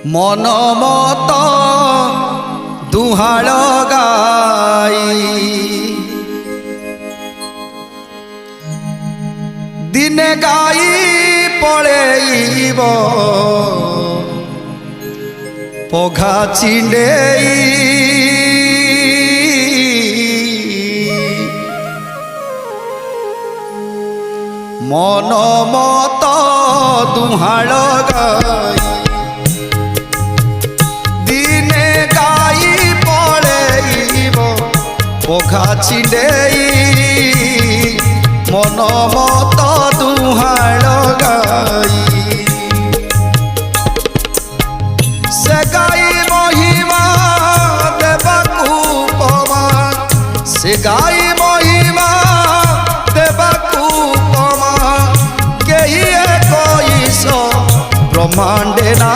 मन मत दुहाळ गाई दिने गाई पळेइब पघा चिंडेई मन मत दुहाळ गाई दिने गाई पळेइब पघा चिंडेई मन मत दुहाळ गाई से गाई महिमा देवाकू पमा से गाई महिमा देवाकू पमा केही एक ईश ब्रह्मांडे ना